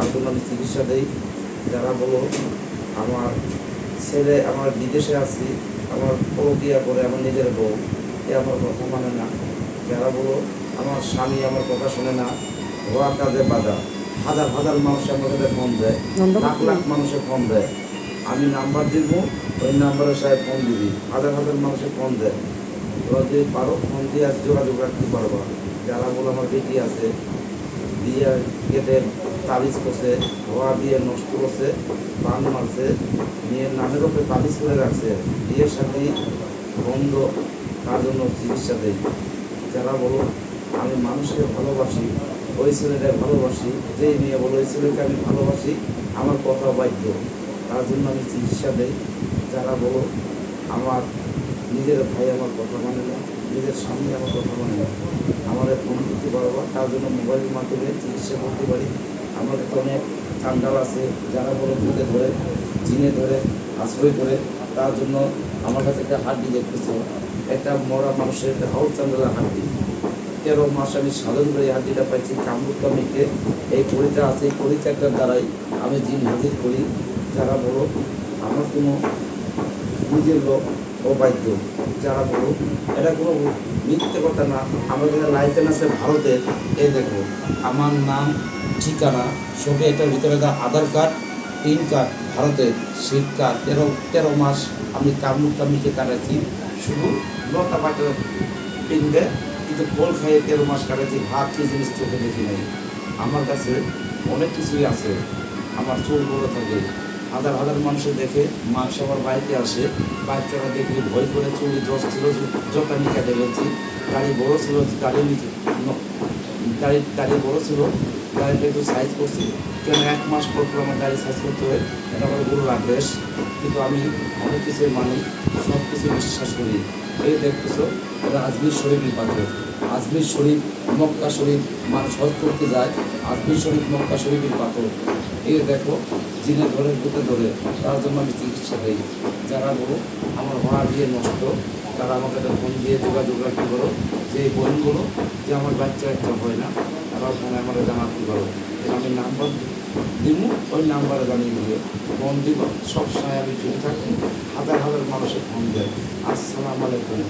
তার জন্য আমি চিকিৎসা দেই। যারা বলো আমার ছেলে আমার বিদেশে আছি, আমার পরকিয়া করে আমার নিজের বউ, এ আমার কথা মানে না। যারা বলো আমার স্বামী আমার কথা শোনে না, ঘোড়া কাজে বাধা, হাজার হাজার মানুষ আমার কাছে ফোন দেয়, লাখ লাখ মানুষে ফোন দেয়। আমি নাম্বার দিব, ওই নাম্বারে সাহেব ফোন দিবি, হাজার হাজার মানুষে ফোন দেয়। তোরা যদি পারো ফোন দিয়ে আর যোগাযোগ রাখতে পারবা। যারা বলো আমার বেটি আছে, দিয়ে কেটে তাবিজ করছে, ধোয়া দিয়ে নষ্ট করছে, পান মারছে, মেয়ের নামের ওপরে তাবিজ করে রাখছে, বিয়ের সাথে বন্ধ, তার জন্য চিকিৎসা দেই। যারা বলো আমি মানুষকে ভালোবাসি, ওই ছেলেটা ভালোবাসি, যেই মেয়ে বলো ওই ছেলেকে আমি ভালোবাসি, আমার কথা বাধ্য, তার জন্য আমি চিকিৎসা দেই। যারা বলো আমার নিজের ভাই আমার কথা মানে না, নিজের স্বামী আমার কথা মানে না, আমাদের ফোন করতে পারবো, তার জন্য মোবাইলের মাধ্যমে চিকিৎসা করতে পারি। আমাদের তো অনেক চান্ডাল আছে, যারা বলো ভূতে ধরে, জিনে ধরে, আশ্রয় করে, তার জন্য আমার কাছে একটা হাড্ডি দেখতেছে, একটা মরা মানুষের একটা হাউস চান্ডালের হাড্ডি। 13 মাস আমি সাধন করে এই হাড্ডিটা পাইছি কামরূপ কামিকে। এই পরিচয় আছে, এই পরিচয়টার দ্বারাই আমি জিন হাজির করি। যারা বলো আমার কোনো নিজের লোক অবাধ্য, যারা বলো এটা কোনো মিথ্যে কথা না। আমাদের লাইসেন্স আছে ভারতের, এই দেখো আমার নাম ঠিকানা সবই এটার ভিতরে, আধার কার্ড, পিন কার্ড ভারতের, সিট কার্ড। 13 মাস আমি কামরূপ কামিকে কাটাচ্ছি, শুধু লতা পাটে পিন দেয়, কিন্তু ফল খাইয়ে 13 মাস কাটাচ্ছি। ভাত কি জিনিস চোখে দেখি নাই। আমার কাছে অনেক কিছুই আছে। আমার চুল বড় থাকে, হাজার হাজার মানুষের দেখে মাংস আমার বাড়িতে আসে, বাচ্চারা দেখলে ভয় করে। চুল দশ ছিল, জটা আমি কেটে গেছি। গাড়ি বড়ো ছিল, গাড়ি বড়ো ছিল, গাড়িটা একটু সাইজ করছি, কেন 1 মাস পর পর আমার গাড়ি সাইজ করতে হয়, এটা আমার গুরুর আদেশ। কিন্তু আমি অনেক কিছুই মানি, সব কিছু বিশ্বাস করি। এই দেখতেছো এটা আজমির শরীফের পাথর। আজমির শরীফ, মক্কা শরীফ মানুষ হজ করতে যায়, আজমির শরীফ মক্কা শরীফের পাথর। এই দেখো জিনে ধরে, ভূতে ধরে, তার জন্য আমি চিকিৎসা দিই। যারা বলো আমার ভাড়া দিয়ে নষ্ট, তারা আমাকে একটা ফোন দিয়ে যোগাযোগ রাখতে পারো, যে এই বোনগুলো যে আমার বাচ্চা একটা হয় না, তারা ফোনে আমার জানাতে পারো। আমি নাম্বার দিব, ওই নাম্বারে জানিয়ে দেবে, ফোন দিব, সবসময় আমি ফ্রি থাকি। হাজার হাজার মানুষের ফোন দেয়। আসসালামু আলাইকুম।